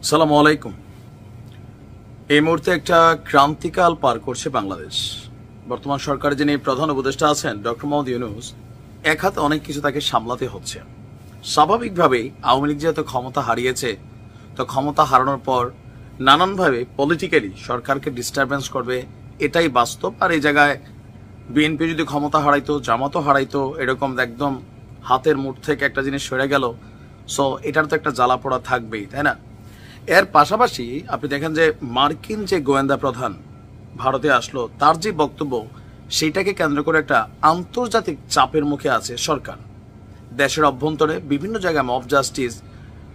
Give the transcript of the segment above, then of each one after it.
সালামু আলাইকুম। এই মুহূর্তে একটা ক্রান্তিকাল পার করছে বাংলাদেশ। বর্তমান সরকারের যিনি প্রধান উপদেষ্টা আছেন ডক্টর মোহাম্মদ ইউনূস, এক হাতে অনেক কিছু তাকে সামলাতে হচ্ছে। স্বাভাবিকভাবেই আওয়ামী লীগ যেহেতু ক্ষমতা হারিয়েছে, তো ক্ষমতা হারানোর পর নানানভাবে পলিটিক্যালি সরকারকে ডিস্টারবেন্স করবে, এটাই বাস্তব। আর এই জায়গায় বিএনপি যদি ক্ষমতা হারাইতো, জামাতও হারাইতো, এরকম একদম হাতের মুঠ থেকে একটা জিনিস সরে গেল, সো এটার তো একটা জ্বালা পোড়া থাকবেই, তাই না? এর পাশাপাশি আপনি দেখেন যে মার্কিন যে গোয়েন্দা প্রধান ভারতে আসলো, তার যে বক্তব্য, সেইটাকে কেন্দ্র করে একটা আন্তর্জাতিক চাপের মুখে আছে সরকার। দেশের অভ্যন্তরে বিভিন্ন জায়গায় মব জাস্টিস,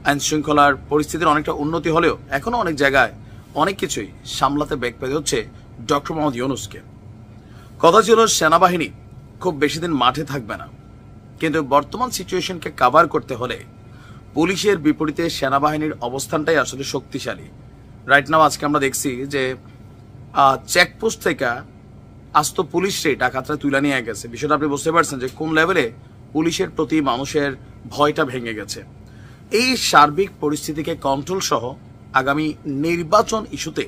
আইন শৃঙ্খলার পরিস্থিতির অনেকটা উন্নতি হলেও এখনো অনেক জায়গায় অনেক কিছুই সামলাতে বেগ পেতে হচ্ছে ডক্টর মোহাম্মদ ইউনূসকে। কথা ছিল সেনাবাহিনী খুব বেশি দিন মাঠে থাকবে না, কিন্তু বর্তমান সিচুয়েশনকে কাভার করতে হলে পুলিশের বিপরীতে সেনাবাহিনীর অবস্থানটাই আসলে শক্তিশালী। রাইট নাও আজকে আমরা দেখছি যে চেকপোস্ট থেকে আস্ত পুলিশরে ডাকাতরা তুলে নিয়ে গেছে। বিষয়টা আপনি বুঝতে পারছেন যে কোন লেভেলে পুলিশের প্রতি মানুষের ভয়টা ভেঙে গেছে। এই সার্বিক পরিস্থিতিকে কন্ট্রোল সহ আগামী নির্বাচন ইস্যুতে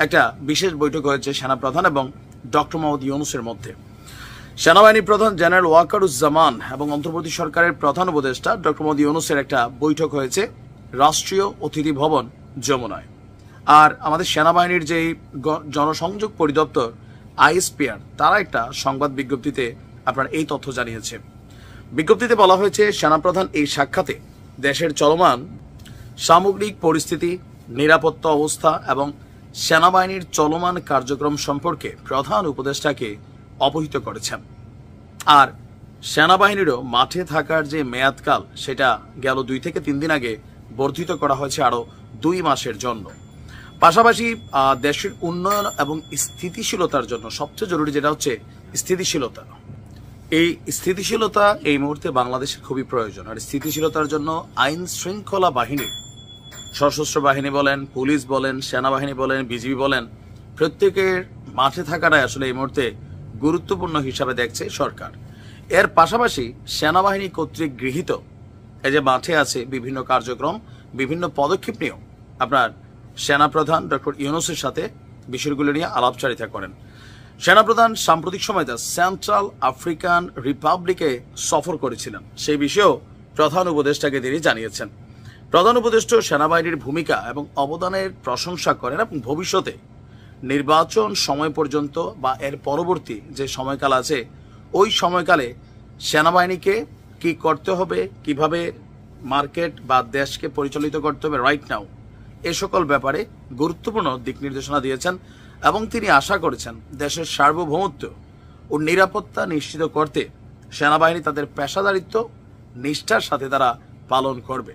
একটা বিশেষ বৈঠক হয়েছে সেনাপ্রধান এবং ডক্টর মোহাম্মদ ইউনূসের মধ্যে। সেনাবাহিনী প্রধান জেনারেল ওয়াকারুজ্জামান এবং অন্তর্বর্তী সরকারের প্রধান উপদেষ্টা ডক্টর মোহাম্মদ ইউনূসের একটা বৈঠক হয়েছে রাষ্ট্রীয় অতিথি ভবন যমুনায়। আর আমাদের সেনাবাহিনীর যে জনসংযোগ পরিদপ্তর আইএসপিআর, তারা একটা সংবাদ বিজ্ঞপ্তিতে আপনার এই তথ্য জানিয়েছে। বিজ্ঞপ্তিতে বলা হয়েছে, সেনাপ্রধান এই সাক্ষাতে দেশের চলমান সামগ্রিক পরিস্থিতি, নিরাপত্তা অবস্থা এবং সেনাবাহিনীর চলমান কার্যক্রম সম্পর্কে প্রধান উপদেষ্টাকে অবহিত করেছেন। আর সেনাবাহিনীরও মাঠে থাকার যে মেয়াদকাল, সেটা গেল 2 থেকে 3 দিন আগে বর্ধিত করা হয়েছে আরো 2 মাসের জন্য। পাশাপাশি দেশের উন্নয়ন এবং স্থিতিশীলতার জন্য সবচেয়ে জরুরি যেটা হচ্ছে স্থিতিশীলতা। এই স্থিতিশীলতা এই মুহূর্তে বাংলাদেশের খুবই প্রয়োজন। আর স্থিতিশীলতার জন্য আইন শৃঙ্খলা বাহিনী, সশস্ত্র বাহিনী বলেন, পুলিশ বলেন, সেনাবাহিনী বলেন, বিজিবি বলেন, প্রত্যেকের মাঠে থাকাটাই আসলে এই মুহূর্তে গুরুত্বপূর্ণ হিসাবে দেখছে সরকার। এর পাশাপাশি সেনাবাহিনী কর্তৃক গৃহীত এই যে মাঠে আছে বিভিন্ন কার্যক্রম, বিভিন্ন পদক্ষেপ নিয়েও আপনার সেনাপ্রধান ডক্টর ইউনূসের সাথে বিষয়গুলো নিয়ে আলাপচারিতা করেন। সেনাপ্রধান সাম্প্রতিক সময়টা সেন্ট্রাল আফ্রিকান রিপাবলিকে সফর করেছিলেন, সেই বিষয়েও প্রধান উপদেষ্টাকে তিনি জানিয়েছেন। প্রধান উপদেষ্টা সেনাবাহিনীর ভূমিকা এবং অবদানের প্রশংসা করেন এবং ভবিষ্যতে নির্বাচন সময় পর্যন্ত বা এর পরবর্তী যে সময়কাল আছে, ওই সময়কালে সেনাবাহিনীকে কি করতে হবে, কিভাবে মার্কেট বা দেশকে পরিচালিত করতে হবে রাইট নাও, এ সকল ব্যাপারে গুরুত্বপূর্ণ দিক নির্দেশনা দিয়েছেন এবং তিনি আশা করেছেন দেশের সার্বভৌমত্ব ও নিরাপত্তা নিশ্চিত করতে সেনাবাহিনী তাদের পেশাদারিত্ব নিষ্ঠার সাথে তারা পালন করবে।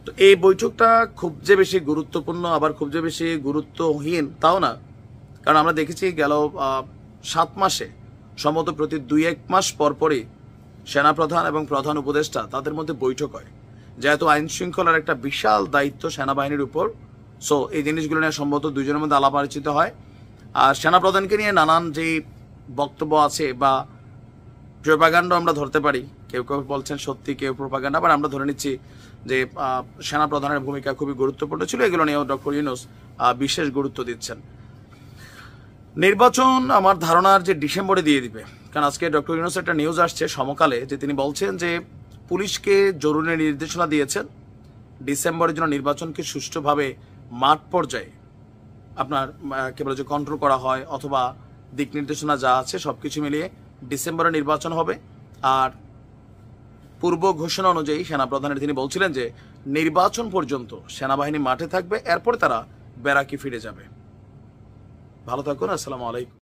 তো এই বৈঠকটা খুব যে বেশি গুরুত্বপূর্ণ আবার খুব যে বেশি গুরুত্বহীন তাও না, কারণ আমরা দেখেছি গেল 7 মাসে সম্ভবত প্রতি 2-1 মাস পরপরই সেনাপ্রধান এবং প্রধান উপদেষ্টা তাদের মধ্যে বৈঠক হয়, যেহেতু আইন শৃঙ্খলার একটা বিশাল দায়িত্ব সেনাবাহিনীর উপর। সো এই জিনিসগুলো নিয়ে সম্ভবত দুজনের মধ্যে আলাপ আলোচিত হয়। আর সেনাপ্রধানকে নিয়ে নানান যে বক্তব্য আছে বা প্রোপাগান্ডা আমরা ধরতে পারি, কেউ কেউ বলছেন সত্যি, কেউ প্রোপাগান্ডা, আবার আমরা ধরে নিচ্ছি যে সেনাপ্রধানের ভূমিকা খুবই গুরুত্বপূর্ণ ছিল। এগুলো নিয়েও ডক্টর ইউনূস বিশেষ গুরুত্ব দিচ্ছেন। নির্বাচন আমার ধারণার যে ডিসেম্বরে দিয়ে দিবে, কারণ আজকে ডক্টর ইউনূস একটা নিউজ আসছে সমকালে যে তিনি বলছেন যে পুলিশকে জরুরি নির্দেশনা দিয়েছেন ডিসেম্বরের জন্য নির্বাচনকে সুষ্ঠুভাবে মাঠ পর্যায়ে আপনার কেবল যে কন্ট্রোল করা হয় অথবা দিক নির্দেশনা যা আছে সবকিছু মিলিয়ে ডিসেম্বরে নির্বাচন হবে। আর পূর্ব ঘোষণা অনুযায়ী সেনাপ্রধানের তিনি বলছিলেন যে নির্বাচন পর্যন্ত সেনাবাহিনী মাঠে থাকবে, এরপরে তারা ব্যারাকে ফিরে যাবে। ভালো থাকুন, আসসালামু আলাইকুম।